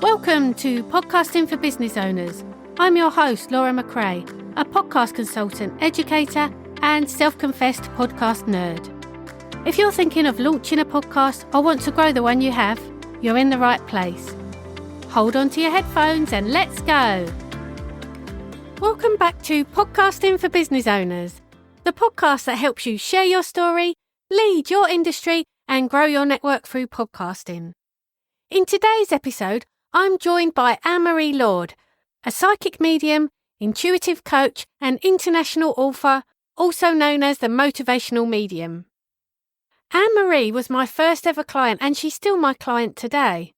Welcome to Podcasting for Business Owners. I'm your host, Laura McRae, a podcast consultant, educator, and self-confessed podcast nerd. If you're thinking of launching a podcast or want to grow the one you have, you're in the right place. Hold on to your headphones and let's go. Welcome back to Podcasting for Business Owners, the podcast that helps you share your story, lead your industry, and grow your network through podcasting. In today's episode, I'm joined by Annmarie Lord, a psychic medium, intuitive coach, and international author, also known as the Motivational Medium. Annmarie was my first ever client, and she's still my client today.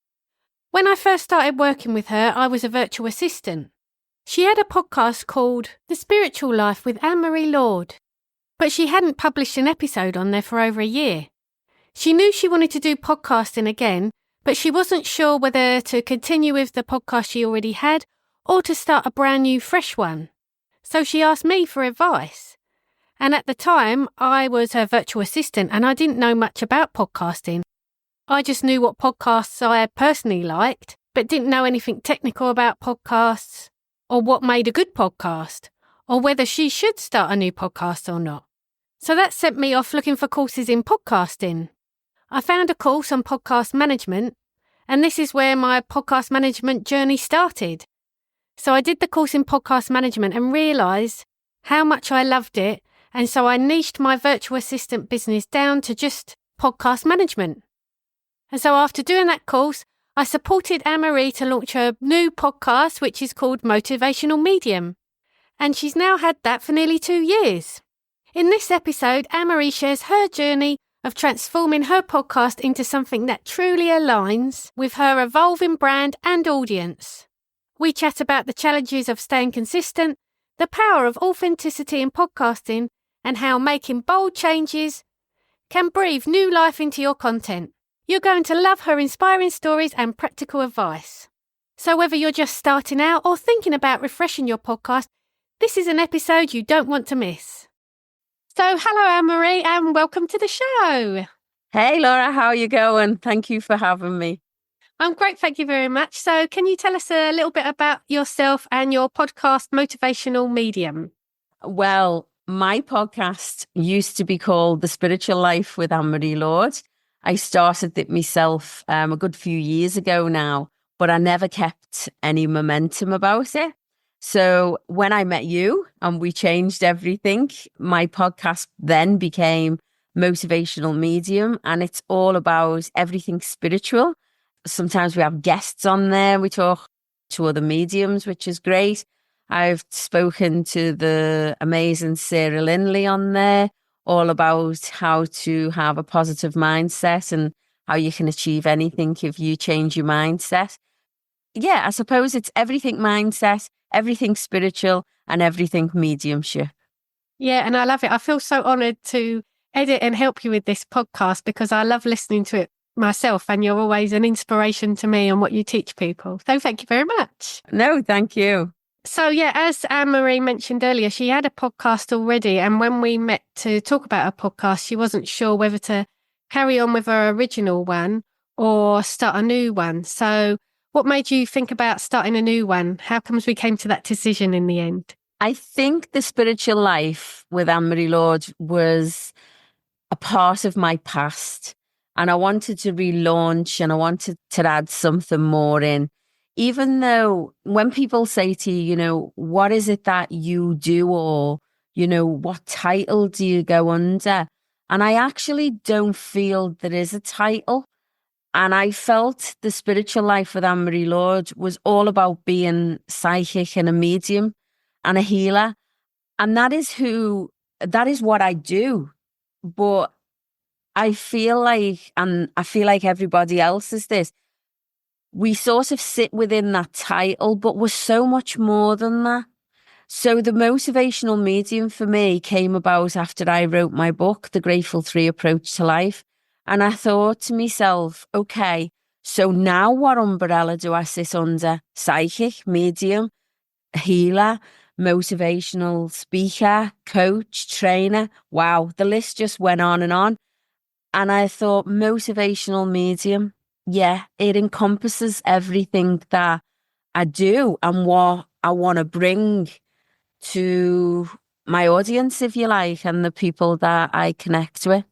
When I first started working with her, I was a virtual assistant. She had a podcast called The Spiritual Life with Annmarie Lord, but she hadn't published an episode on there for over a year. She knew she wanted to do podcasting again, but she wasn't sure whether to continue with the podcast she already had or to start a brand new fresh one. So she asked me for advice. And at the time, I was her virtual assistant and I didn't know much about podcasting. I just knew what podcasts I personally liked, but didn't know anything technical about podcasts or what made a good podcast or whether she should start a new podcast or not. So that sent me off looking for courses in podcasting. I found a course on podcast management, and this is where my podcast management journey started. So I did the course in podcast management and realised how much I loved it, and so I niched my virtual assistant business down to just podcast management. And so after doing that course, I supported Annmarie to launch her new podcast, which is called Motivational Medium. And she's now had that for nearly 2 years. In this episode, Annmarie shares her journey of transforming her podcast into something that truly aligns with her evolving brand and audience. We chat about the challenges of staying consistent, the power of authenticity in podcasting, and how making bold changes can breathe new life into your content. You're going to love her inspiring stories and practical advice. So whether you're just starting out or thinking about refreshing your podcast, this is an episode you don't want to miss. So hello, Annmarie, and welcome to the show. Hey, Laura, how are you going? Thank you for having me. I'm great, thank you very much. So can you tell us a little bit about yourself and your podcast, Motivational Medium? Well, my podcast used to be called The Spiritual Life with Annmarie Lord. I started it myself a good few years ago now, but I never kept any momentum about it. So when I met you and we changed everything, my podcast then became Motivational Medium, and it's all about everything spiritual. Sometimes we have guests on there. We talk to other mediums, which is great. I've spoken to the amazing Sarah Linley on there, all about how to have a positive mindset and how you can achieve anything if you change your mindset. Yeah, I suppose it's everything mindset, everything spiritual, and everything mediumship. Yeah, and I love it. I feel so honoured to edit and help you with this podcast because I love listening to it myself, and you're always an inspiration to me on what you teach people. So thank you very much. No, thank you. So yeah, as Annmarie mentioned earlier, she had a podcast already, and when we met to talk about her podcast, she wasn't sure whether to carry on with her original one or start a new one. So what made you think about starting a new one? How comes we came to that decision in the end? I think The Spiritual Life with Annmarie Lord was a part of my past, and I wanted to relaunch and I wanted to add something more in. Even though when people say to you, what is it that you do, or, what title do you go under? And I actually don't feel there is a title. And I felt The Spiritual Life with Annmarie Lord was all about being psychic and a medium and a healer. And that is what I do. But I feel like everybody else is this. We sort of sit within that title, but we're so much more than that. So the motivational medium for me came about after I wrote my book, The Grateful 3 Approach to Life. And I thought to myself, okay, so now what umbrella do I sit under? Psychic, medium, healer, motivational speaker, coach, trainer. Wow, the list just went on. And I thought motivational medium. Yeah, it encompasses everything that I do and what I want to bring to my audience, if you like, and the people that I connect with.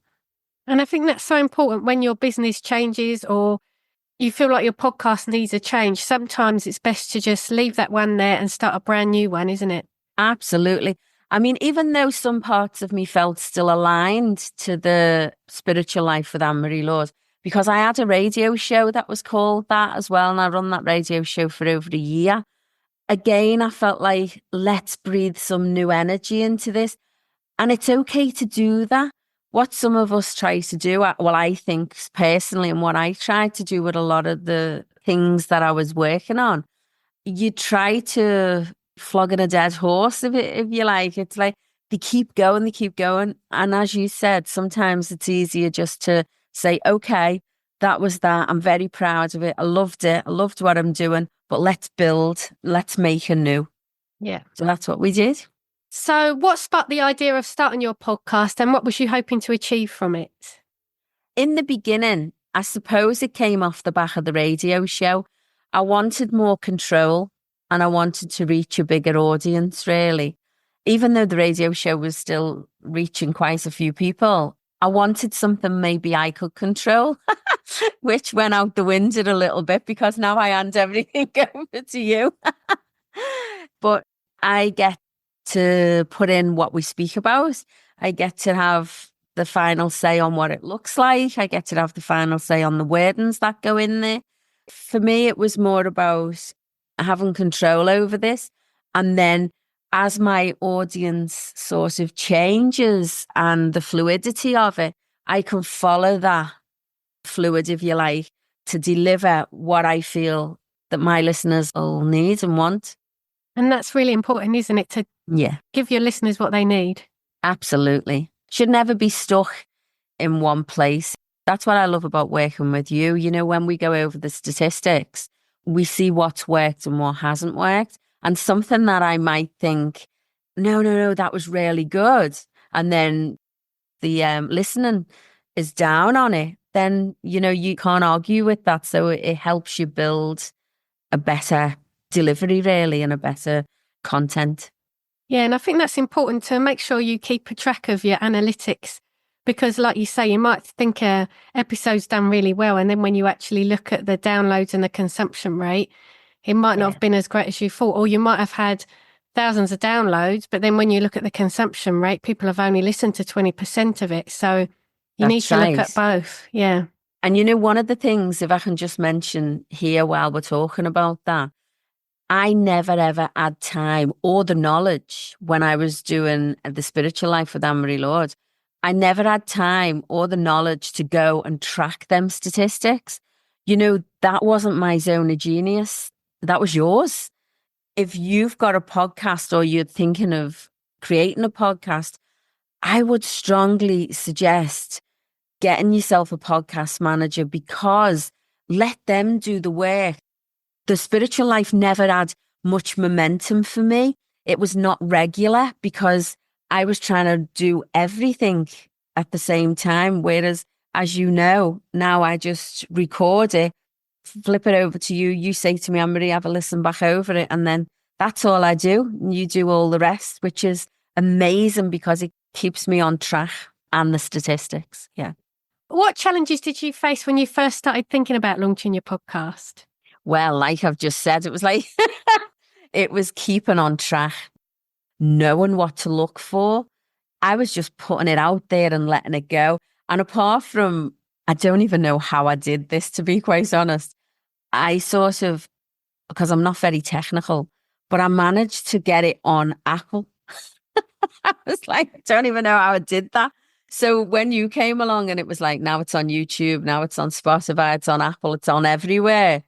And I think that's so important when your business changes or you feel like your podcast needs a change. Sometimes it's best to just leave that one there and start a brand new one, isn't it? Absolutely. I mean, even though some parts of me felt still aligned to the spiritual life with Annmarie Lord, because I had a radio show that was called that as well, and I run that radio show for over a year. Again, I felt like, let's breathe some new energy into this. And it's okay to do that. What some of us try to do, well, I think personally, and what I tried to do with a lot of the things that I was working on, you try to flogging a dead horse, if you like. It's like they keep going, they keep going. And as you said, sometimes it's easier just to say, okay, that was that. I'm very proud of it. I loved it. I loved what I'm doing, but let's build, let's make anew. Yeah. So that's what we did. So what sparked the idea of starting your podcast and what was you hoping to achieve from it? In the beginning, I suppose it came off the back of the radio show. I wanted more control and I wanted to reach a bigger audience, really. Even though the radio show was still reaching quite a few people, I wanted something maybe I could control, which went out the window a little bit because now I hand everything over to you. But I get to put in what we speak about. I get to have the final say on what it looks like. I get to have the final say on the wordings that go in there. For me, it was more about having control over this. And then as my audience sort of changes and the fluidity of it, I can follow that fluid, if you like, to deliver what I feel that my listeners will need and want. And that's really important, isn't it? To Yeah, give your listeners what they need. absolutely. Should never be stuck in one place. That's what I love about working with you. You know, when we go over the statistics, we see what's worked and what hasn't worked. And something that I might think, no, that was really good. And then the listening is down on it, then, you know, you can't argue with that. So it helps you build a better delivery, really, and a better content. Yeah, and I think that's important to make sure you keep a track of your analytics because, like you say, you might think a episode's done really well, and then when you actually look at the downloads and the consumption rate, it might not Yeah, have been as great as you thought, or you might have had thousands of downloads, but then when you look at the consumption rate, people have only listened to 20% of it. So you need that's to look at right. both. Yeah. And you know, one of the things, if I can just mention here while we're talking about that, I never ever had time or the knowledge when I was doing the spiritual life with Annmarie Lord. I never had time or the knowledge to go and track them statistics. You know, that wasn't my zone of genius. That was yours. If you've got a podcast or you're thinking of creating a podcast, I would strongly suggest getting yourself a podcast manager because let them do the work. The spiritual life never had much momentum for me. It was not regular because I was trying to do everything at the same time. Whereas, as you know, now I just record it, flip it over to you. You say to me, Annmarie, have a listen back over it. And then that's all I do. You do all the rest, which is amazing because it keeps me on track and the statistics. Yeah. What challenges did you face when you first started thinking about launching your podcast? Well, like I've just said, it was like, it was keeping on track, knowing what to look for. I was just putting it out there and letting it go. And apart from, I don't even know how I did this, to be quite honest. I sort of, because I'm not very technical, but I managed to get it on Apple. I was like, I don't even know how I did that. So when you came along and it was like, now it's on YouTube, now it's on Spotify, it's on Apple, it's on everywhere.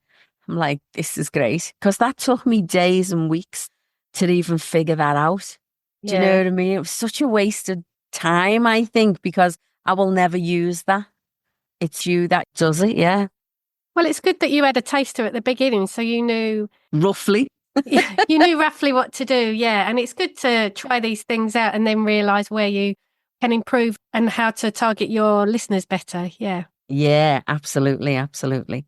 I'm like, this is great. Because that took me days and weeks to even figure that out. Do you know Yeah. what I mean? It was such a wasted time, I think, because I will never use that. It's you that does it, yeah. Well, it's good that you had a taster at the beginning, so you knew Roughly. you knew roughly what to do. Yeah, and it's good to try these things out and then realize where you can improve and how to target your listeners better. Yeah. Yeah, absolutely, absolutely.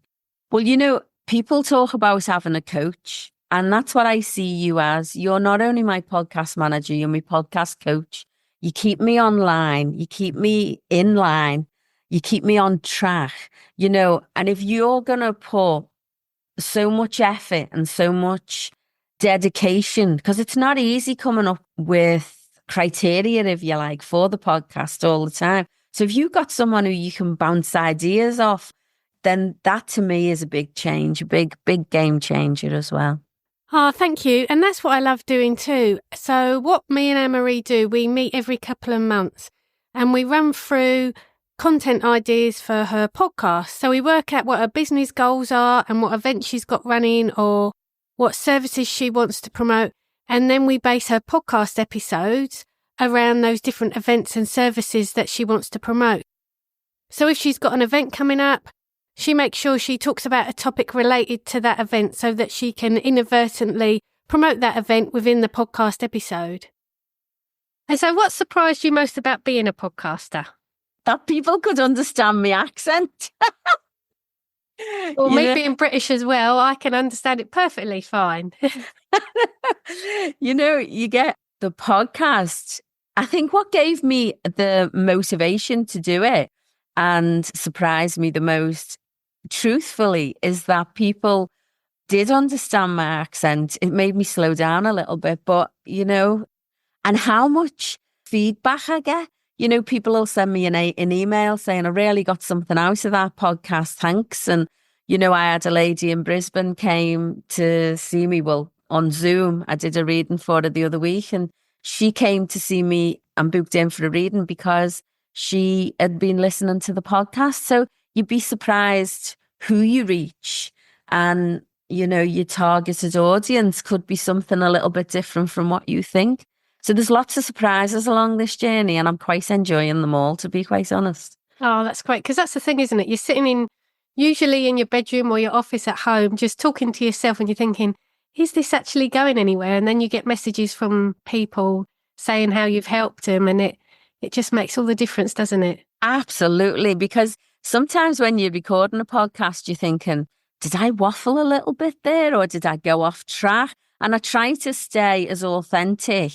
Well, people talk about having a coach, and that's what I see you as. You're not only my podcast manager, you're my podcast coach. You keep me online, you keep me in line, you keep me on track, and if you're going to put so much effort and so much dedication, because it's not easy coming up with criteria, if you like, for the podcast all the time. So if you've got someone who you can bounce ideas off, then that to me is a big change, a big game changer as well. Oh, thank you. And that's what I love doing too. So what me and Annmarie do, we meet every couple of months and we run through content ideas for her podcast. So we work out what her business goals are and what events she's got running or what services she wants to promote. And then we base her podcast episodes around those different events and services that she wants to promote. So if she's got an event coming up, she makes sure she talks about a topic related to that event so that she can inadvertently promote that event within the podcast episode. And so what surprised you most about being a podcaster? That people could understand my accent. Well, me being British as well, I can understand it perfectly fine. You get the podcast. I think what gave me the motivation to do it and surprised me the most, truthfully, is that people did understand my accent. It made me slow down a little bit, but, and how much feedback I get. People will send me an email saying, I really got something out of that podcast. Thanks. And, I had a lady in Brisbane came to see me. Well, on Zoom, I did a reading for her the other week and she came to see me and booked in for a reading because she had been listening to the podcast. So you'd be surprised who you reach and, your targeted audience could be something a little bit different from what you think. So there's lots of surprises along this journey and I'm quite enjoying them all, to be quite honest. Oh, that's great. Because that's the thing, isn't it? You're sitting usually in your bedroom or your office at home, just talking to yourself and you're thinking, is this actually going anywhere? And then you get messages from people saying how you've helped them and it just makes all the difference, doesn't it? Absolutely. Because sometimes when you're recording a podcast, you're thinking, did I waffle a little bit there or did I go off track? And I try to stay as authentic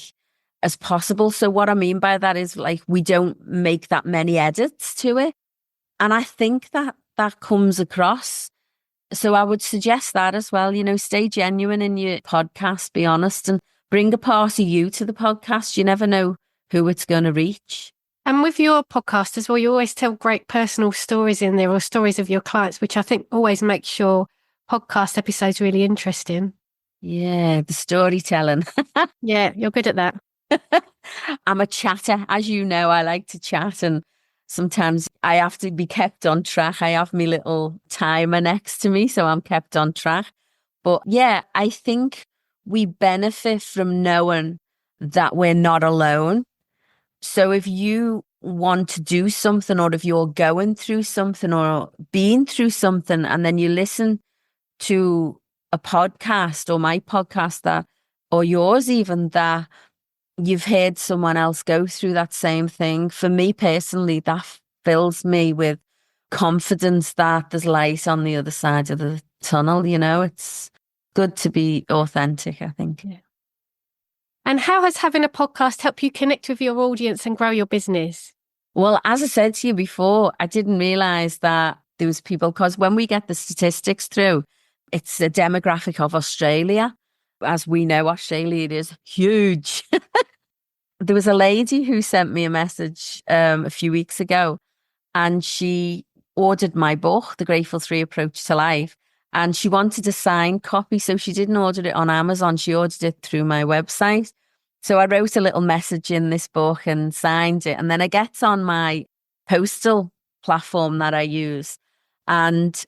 as possible. So what I mean by that is we don't make that many edits to it. And I think that comes across. So I would suggest that as well, stay genuine in your podcast, be honest and bring a part of you to the podcast. You never know who it's going to reach. And with your podcast as well, you always tell great personal stories in there or stories of your clients, which I think always makes your podcast episodes really interesting. Yeah, the storytelling. Yeah, you're good at that. I'm a chatter. As you know, I like to chat and sometimes I have to be kept on track. I have my little timer next to me, so I'm kept on track. But yeah, I think we benefit from knowing that we're not alone. So if you want to do something or if you're going through something or being through something and then you listen to a podcast or my podcast or yours even that you've heard someone else go through that same thing. For me personally, that fills me with confidence that there's light on the other side of the tunnel. It's good to be authentic, I think. Yeah. And how has having a podcast helped you connect with your audience and grow your business? Well, as I said to you before, I didn't realize that there was people, because when we get the statistics through, it's a demographic of Australia. As we know, Australia is huge. There was a lady who sent me a message a few weeks ago and she ordered my book, The Grateful 3 Approach to Life, and she wanted a signed copy. So she didn't order it on Amazon. She ordered it through my website. So I wrote a little message in this book and signed it. And then I get on my postal platform that I use and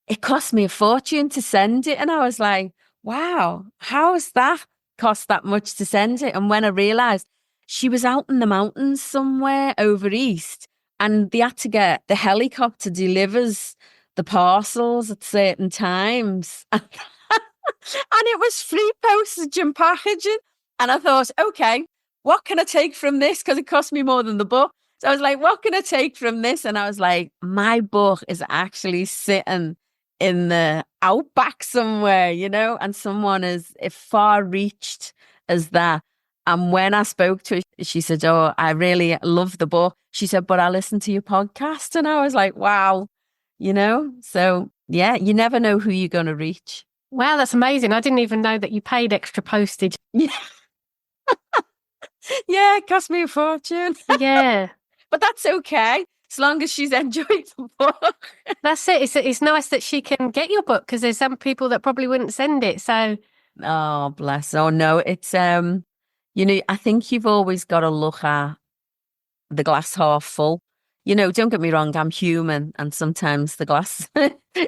it cost me a fortune to send it. And I was like, wow, how has that cost that much to send it? And when I realized she was out in the mountains somewhere over east and they had to get the helicopter delivers the parcels at certain times. And it was free postage and packaging. And I thought, okay, what can I take from this? Because it cost me more than the book. So I was like, what can I take from this? And I was like, my book is actually sitting in the outback somewhere, and someone as far reached as that. And when I spoke to her, she said, "Oh, I really love the book." She said, "But I listened to your podcast." And I was like, wow, So yeah, you never know who you're going to reach. Wow, that's amazing. I didn't even know that you paid extra postage. Yeah. Yeah, it cost me a fortune. Yeah. But that's okay, as long as she's enjoyed the book. That's it. It's nice that she can get your book, because there's some people that probably wouldn't send it. So, Oh, bless. Oh, no, it's, I think you've always got to look at the glass half full. Don't get me wrong, I'm human, and sometimes the glass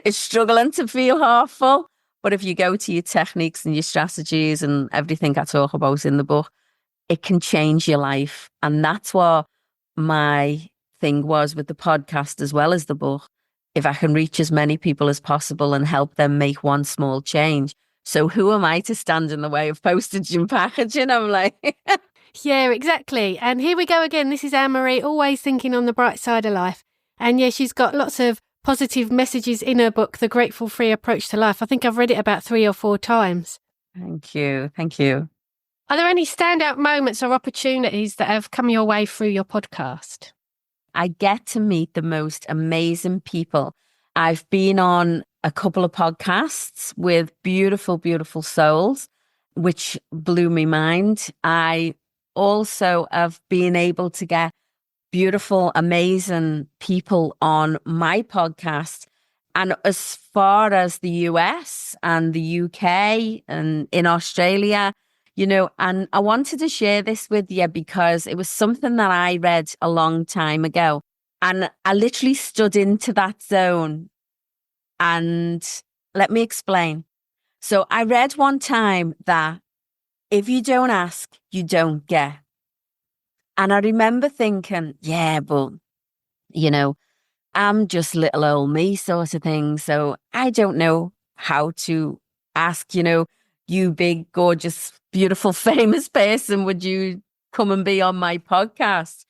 is struggling to feel half full. But if you go to your techniques and your strategies and everything I talk about in the book, it can change your life. And that's what my thing was with the podcast as well as the book. If I can reach as many people as possible and help them make one small change. So who am I to stand in the way of postage and packaging? I'm like, yeah, exactly. And here we go again. This is Annmarie, always thinking on the bright side of life. And yeah, she's got lots of positive messages in her book, The Grateful Free Approach to Life. I think I've read it about 3 or 4 times. Thank you. Thank you. Are there any standout moments or opportunities that have come your way through your podcast? I get to meet the most amazing people. I've been on a couple of podcasts with beautiful, beautiful souls, which blew my mind. I also have been able to get beautiful, amazing people on my podcast. And as far as the US and the UK and in Australia, and I wanted to share this with you because it was something that I read a long time ago. And I literally stood into that zone. And let me explain. So I read one time that if you don't ask, you don't get. And I remember thinking, yeah, but, I'm just little old me sort of thing. So I don't know how to ask, you big, gorgeous, beautiful, famous person, would you come and be on my podcast?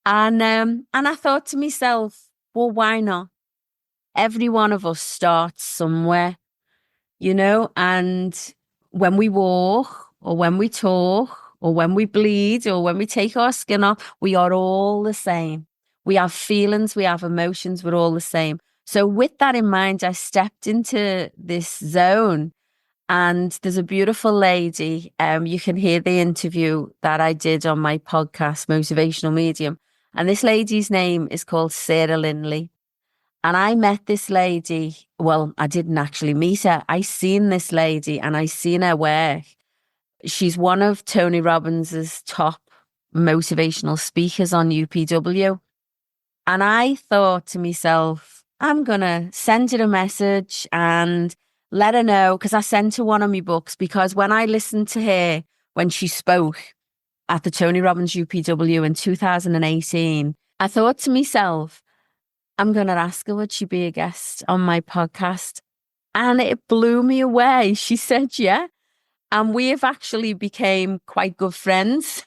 And I thought to myself, well, why not? Every one of us starts somewhere, and when we walk or when we talk or when we bleed or when we take our skin off, we are all the same. We have feelings, we have emotions, we're all the same. So with that in mind, I stepped into this zone, and there's a beautiful lady. You can hear the interview that I did on my podcast, Motivational Medium. And this lady's name is called Sarah Linley. And I met this lady. Well, I didn't actually meet her. I seen this lady and I seen her work. She's one of Tony Robbins's top motivational speakers on UPW. And I thought to myself, I'm going to send her a message and let her know, because I sent her one of my books, because when I listened to her, when she spoke at the Tony Robbins UPW in 2018, I thought to myself, I'm going to ask her, would she be a guest on my podcast? And it blew me away. She said, yeah. And we have actually became quite good friends.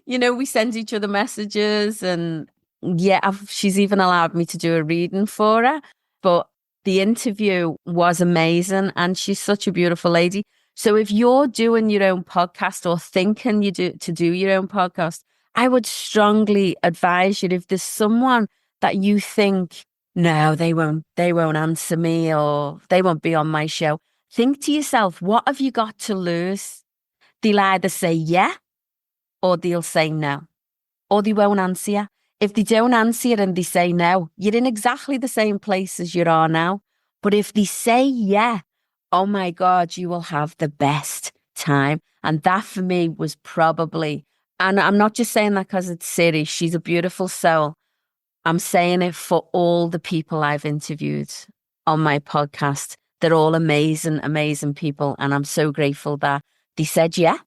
We send each other messages, and yeah, she's even allowed me to do a reading for her. But the interview was amazing, and she's such a beautiful lady. So if you're doing your own podcast or thinking to do your own podcast, I would strongly advise you, if there's someone that you think, no, they won't answer me or they won't be on my show, think to yourself, what have you got to lose? They'll either say yeah, or they'll say no, or they won't answer you. If they don't answer you and they say no, you're in exactly the same place as you are now. But if they say yeah, oh my God, you will have the best time. And that for me was probably, and I'm not just saying that because it's Siri, she's a beautiful soul. I'm saying it for all the people I've interviewed on my podcast. They're all amazing, amazing people. And I'm so grateful that they said, yeah,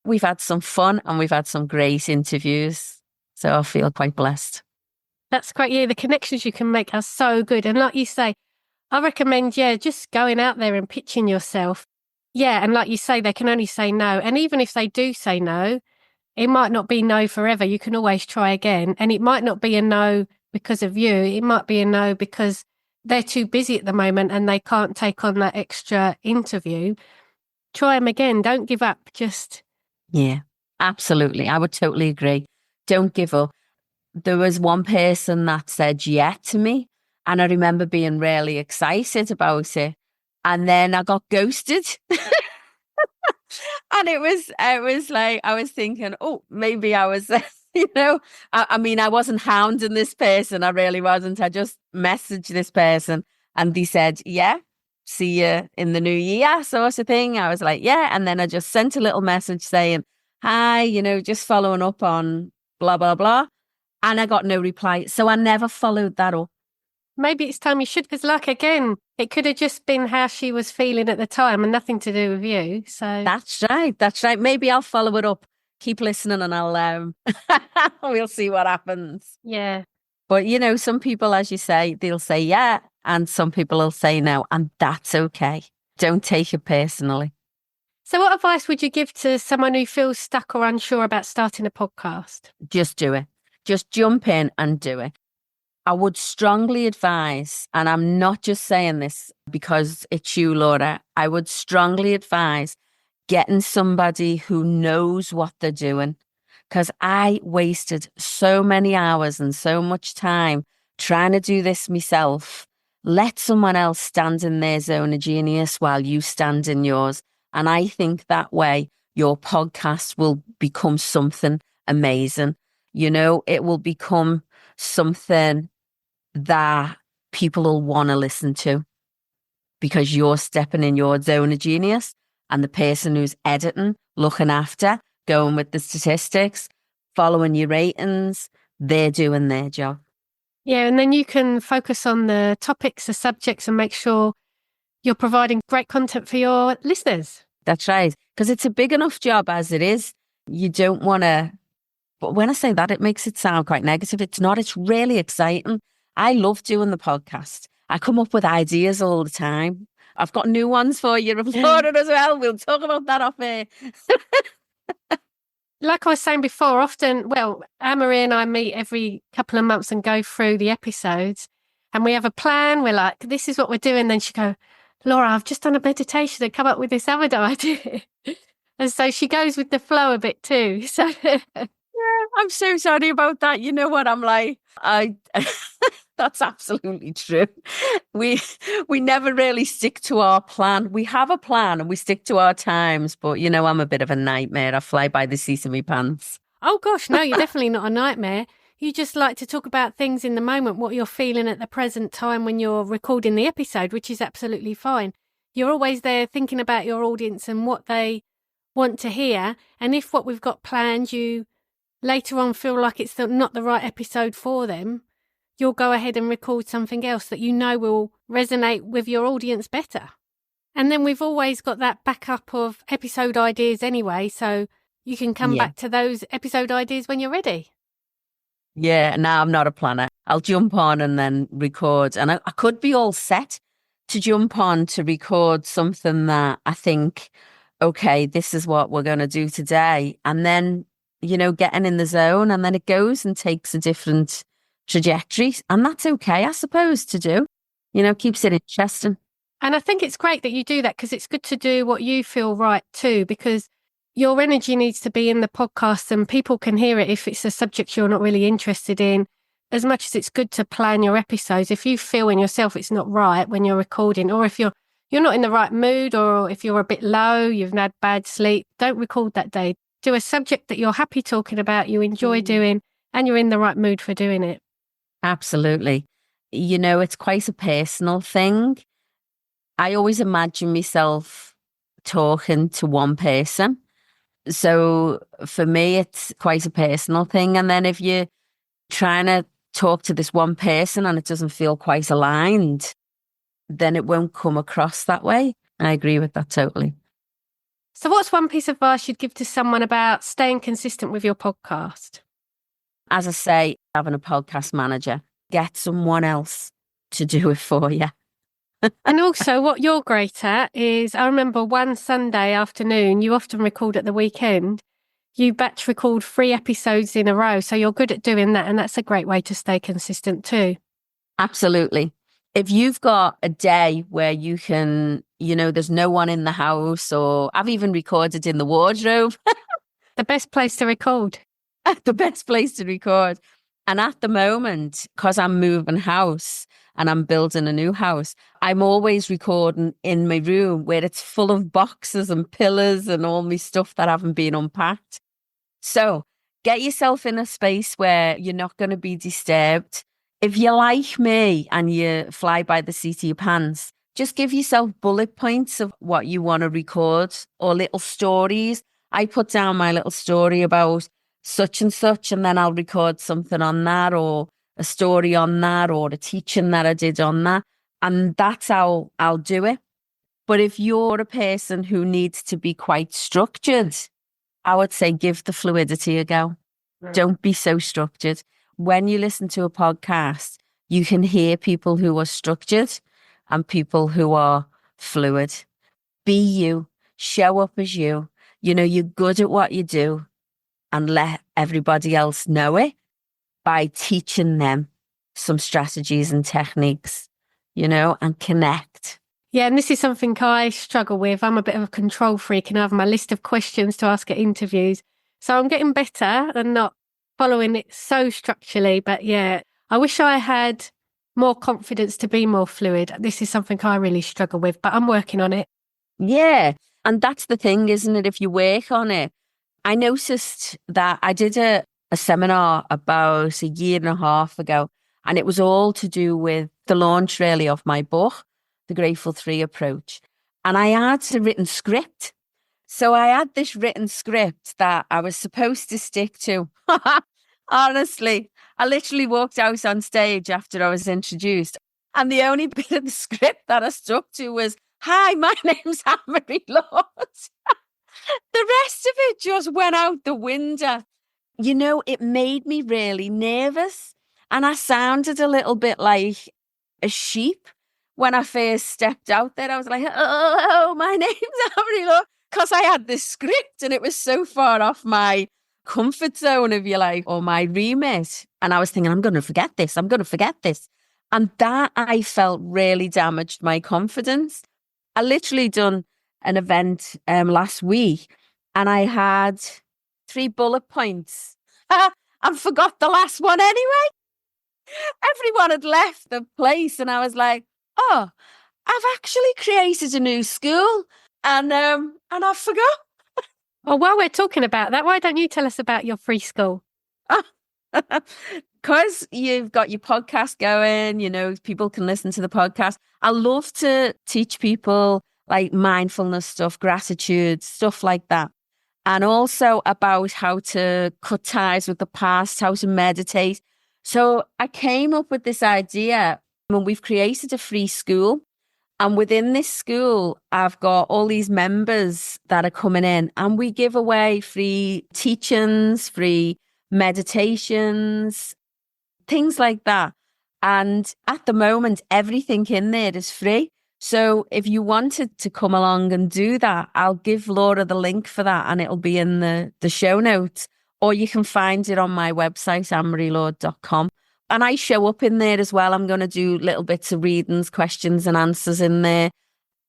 we've had some fun and we've had some great interviews. So I feel quite blessed. That's great. Yeah, the connections you can make are so good. And like you say, I recommend, just going out there and pitching yourself. Yeah, and like you say, they can only say no. And even if they do say no, it might not be no forever. You can always try again. And it might not be a no because of you. It might be a no because they're too busy at the moment and they can't take on that extra interview, try them again. Don't give up. Yeah, absolutely. I would totally agree. Don't give up. There was one person that said yeah to me, and I remember being really excited about it. And then I got ghosted. And it was like, I was thinking, oh, maybe I was, I mean, I wasn't hounding this person. I really wasn't. I just messaged this person and they said, yeah, see you in the new year, sort of thing. I was like, yeah. And then I just sent a little message saying, hi, just following up on blah, blah, blah. And I got no reply. So I never followed that up. Maybe it's time you should, because again, it could have just been how she was feeling at the time and nothing to do with you. So That's right. That's right. Maybe I'll follow it up. Keep listening and I'll we'll see what happens. yeah. But some people, as you say, they'll say yeah, and some people will say no, and that's okay. Don't take it personally. So what advice would you give to someone who feels stuck or unsure about starting a podcast? Just do it. Just jump in and do it. I would strongly advise, and I'm not just saying this because it's you, Laura, I would strongly advise getting somebody who knows what they're doing. Because I wasted so many hours and so much time trying to do this myself. Let someone else stand in their zone of genius while you stand in yours. And I think that way your podcast will become something amazing. It will become something that people will want to listen to because you're stepping in your zone of genius, and the person who's editing, looking after, going with the statistics, following your ratings, they're doing their job. Yeah, and then you can focus on the topics, the subjects, and make sure you're providing great content for your listeners. That's right. Because it's a big enough job as it is. You don't want to, but when I say that, it makes it sound quite negative. It's not. It's really exciting. I love doing the podcast. I come up with ideas all the time. I've got new ones for you, Laura, as well. We'll talk about that off air. Like I was saying before, often, Annmarie and I meet every couple of months and go through the episodes, and we have a plan. We're like, this is what we're doing. Then she go, Laura, I've just done a meditation and come up with this other idea. And so she goes with the flow a bit too. So I'm so sorry about that. You know what I'm like? That's absolutely true. We never really stick to our plan. We have a plan and we stick to our times, but I'm a bit of a nightmare. I fly by the seat of my pants. Oh gosh, no, you're definitely not a nightmare. You just like to talk about things in the moment, what you're feeling at the present time when you're recording the episode, which is absolutely fine. You're always there thinking about your audience and what they want to hear. And if what we've got planned, you later on feel like it's not the right episode for them, you'll go ahead and record something else that you know will resonate with your audience better. And then we've always got that backup of episode ideas anyway, so you can come back to those episode ideas when you're ready. Yeah, no, I'm not a planner. I'll jump on and then record. And I could be all set to jump on to record something that I think, okay, this is what we're going to do today. And then, getting in the zone, and then it goes and takes a different trajectory. And that's okay, I suppose, to do. Keeps it interesting. And I think it's great that you do that, because it's good to do what you feel right too, because your energy needs to be in the podcast and people can hear it if it's a subject you're not really interested in. As much as it's good to plan your episodes, if you feel in yourself it's not right when you're recording, or if you're not in the right mood, or if you're a bit low, you've had bad sleep, don't record that day. Do a subject that you're happy talking about, you enjoy doing, and you're in the right mood for doing it. Absolutely. It's quite a personal thing. I always imagine myself talking to one person. So for me, it's quite a personal thing. And then if you're trying to talk to this one person and it doesn't feel quite aligned, then it won't come across that way. I agree with that totally. So what's one piece of advice you'd give to someone about staying consistent with your podcast? As I say, having a podcast manager, get someone else to do it for you. And also what you're great at is, I remember one Sunday afternoon, you often record at the weekend, you batch record 3 episodes in a row. So you're good at doing that. And that's a great way to stay consistent too. Absolutely. if you've got a day where you can, there's no one in the house, or I've even recorded in the wardrobe. The best place to record. The best place to record. And at the moment, because I'm moving house and I'm building a new house, I'm always recording in my room where it's full of boxes and pillars and all my stuff that haven't been unpacked. So get yourself in a space where you're not going to be disturbed. If you're like me and you fly by the seat of your pants, just give yourself bullet points of what you want to record or little stories. I put down my little story about such and such, and then I'll record something on that, or a story on that, or a teaching that I did on that. And that's how I'll do it. But if you're a person who needs to be quite structured, I would say give the fluidity a go. Don't be so structured. When you listen to a podcast, you can hear people who are structured and people who are fluid. Be you, show up as you. You're good at what you do, and let everybody else know it by teaching them some strategies and techniques, and connect. Yeah, and this is something I struggle with. I'm a bit of a control freak and I have my list of questions to ask at interviews. So I'm getting better and not following it so structurally. But yeah, I wish I had more confidence to be more fluid. This is something I really struggle with, but I'm working on it. Yeah. And that's the thing, isn't it? If you work on it, I noticed that I did a seminar about a year and a half ago, and it was all to do with the launch really of my book, The Grateful Three Approach. And I had a written script. So I had this written script that I was supposed to stick to. Honestly, I literally walked out on stage after I was introduced. And the only bit of the script that I stuck to was, "Hi, my name's Annmarie Lord." The rest of it just went out the window. It made me really nervous. And I sounded a little bit like a sheep when I first stepped out there. I was like, "Oh, my name's Annmarie Lord." Because I had this script and it was so far off my comfort zone, if you like, or my remit. And I was thinking, I'm going to forget this. I'm going to forget this. And that I felt really damaged my confidence. I literally done an event last week and I had 3 bullet points and forgot the last one anyway. Everyone had left the place and I was like, oh, I've actually created a new school and I forgot. Well, while we're talking about that, why don't you tell us about your free school? Because you've got your podcast going, people can listen to the podcast. I love to teach people like mindfulness stuff, gratitude, stuff like that. And also about how to cut ties with the past, how to meditate. So I came up with this idea when we've created a free school. And within this school, I've got all these members that are coming in and we give away free teachings, free meditations, things like that. And at the moment, everything in there is free. So if you wanted to come along and do that, I'll give Laura the link for that and it'll be in the show notes. Or you can find it on my website, annmarielord.com. And I show up in there as well. I'm going to do little bits of readings, questions and answers in there.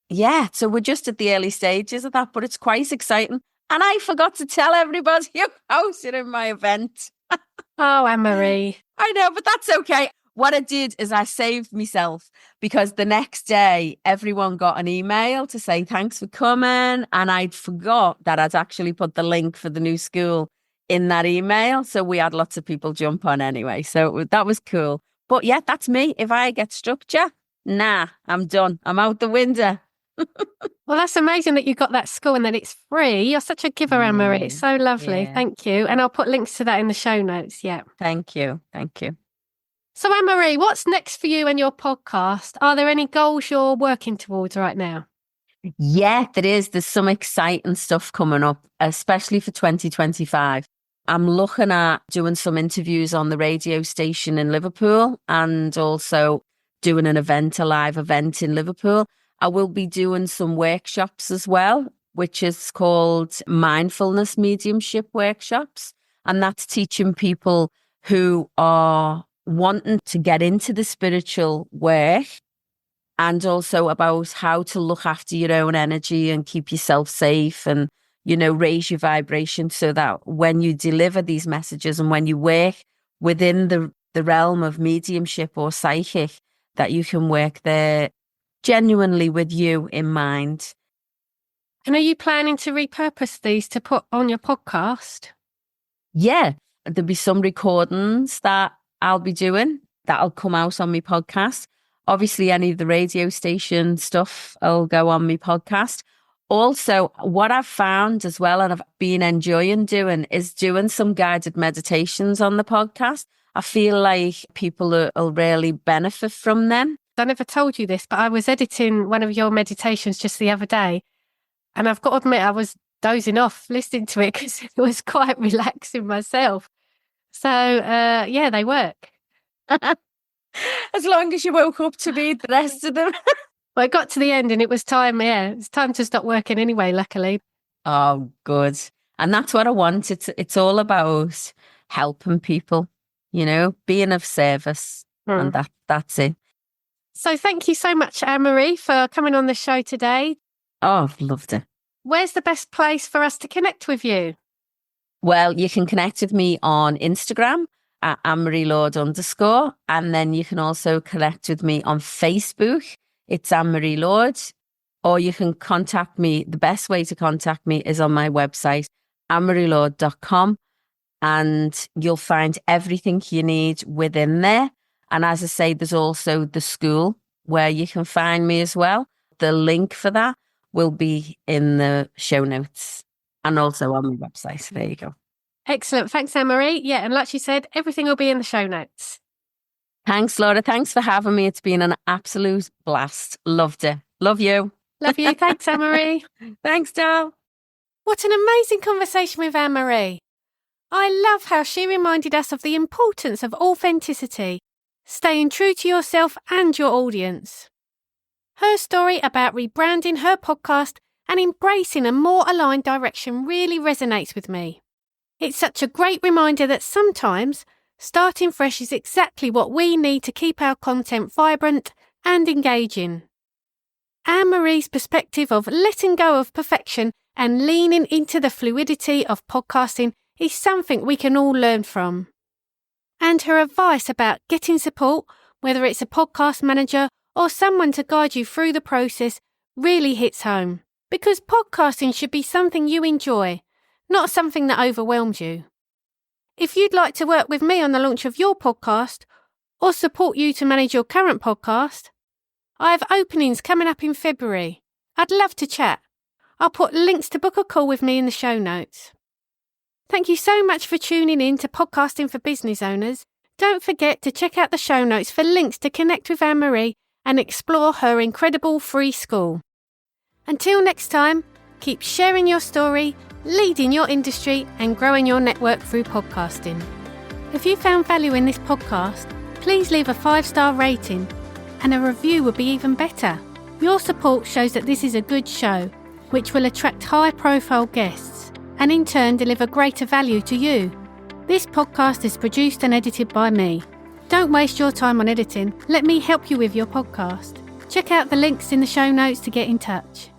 Yeah, so we're just at the early stages of that, but it's quite exciting. And I forgot to tell everybody about it in my event. Oh, Annmarie. I know, but that's okay. What I did is I saved myself because the next day everyone got an email to say thanks for coming. And I'd forgot that I'd actually put the link for the new school in that email. So we had lots of people jump on anyway. So that was cool. But yeah, that's me. If I get structure, nah, I'm done. I'm out the window. Well, that's amazing that you got that school and that it's free. You're such a giver, Annmarie. It's so lovely. Yeah. Thank you. And I'll put links to that in the show notes. Yeah. Thank you. Thank you. So, Annmarie, what's next for you and your podcast? Are there any goals you're working towards right now? Yeah, there is. There's some exciting stuff coming up, especially for 2025. I'm looking at doing some interviews on the radio station in Liverpool and also doing an event, a live event in Liverpool. I will be doing some workshops as well, which is called Mindfulness Mediumship Workshops. And that's teaching people who are wanting to get into the spiritual work and also about how to look after your own energy and keep yourself safe and, raise your vibration so that when you deliver these messages and when you work within the realm of mediumship or psychic, that you can work there genuinely with you in mind. And are you planning to repurpose these to put on your podcast? Yeah, there'll be some recordings that I'll be doing that'll come out on my podcast. Obviously, any of the radio station stuff will go on my podcast. Also, what I've found as well, and I've been enjoying doing, is doing some guided meditations on the podcast. I feel like people will really benefit from them. I never told you this, but I was editing one of your meditations just the other day. And I've got to admit, I was dozing off listening to it because it was quite relaxing myself. So, yeah, they work. As long as you woke up to read the rest of them. Well, it got to the end and it was time, it's time to stop working anyway, luckily. Oh, good. And that's what I want. It's all about helping people, being of service. And that's it. So thank you so much, Annmarie, for coming on the show today. Oh, I've loved it. Where's the best place for us to connect with you? Well, you can connect with me on Instagram at Annmarie Lord _ and then you can also connect with me on Facebook. It's Annmarie Lord, or you can contact me. The best way to contact me is on my website, annmarielord.com, and you'll find everything you need within there. And as I say, there's also the school where you can find me as well. The link for that will be in the show notes and also on my website. There you go. Excellent. Thanks, Annmarie. Yeah, and like she said, everything will be in the show notes. Thanks, Laura. Thanks for having me. It's been an absolute blast. Loved it. Love you. Love you. Thanks, Annmarie. Thanks, Dal. What an amazing conversation with Annmarie. I love how she reminded us of the importance of authenticity, staying true to yourself and your audience. Her story about rebranding her podcast and embracing a more aligned direction really resonates with me. It's such a great reminder that sometimes starting fresh is exactly what we need to keep our content vibrant and engaging. Annmarie's perspective of letting go of perfection and leaning into the fluidity of podcasting is something we can all learn from. And her advice about getting support, whether it's a podcast manager or someone to guide you through the process, really hits home. Because podcasting should be something you enjoy, not something that overwhelms you. If you'd like to work with me on the launch of your podcast or support you to manage your current podcast, I have openings coming up in February. I'd love to chat. I'll put links to book a call with me in the show notes. Thank you so much for tuning in to Podcasting for Business Owners. Don't forget to check out the show notes for links to connect with Annmarie and explore her incredible free school. Until next time, keep sharing your story, leading your industry and growing your network through podcasting. If you found value in this podcast, please leave a 5-star rating and a review would be even better. Your support shows that this is a good show, which will attract high-profile guests and in turn deliver greater value to you. This podcast is produced and edited by me. Don't waste your time on editing. Let me help you with your podcast. Check out the links in the show notes to get in touch.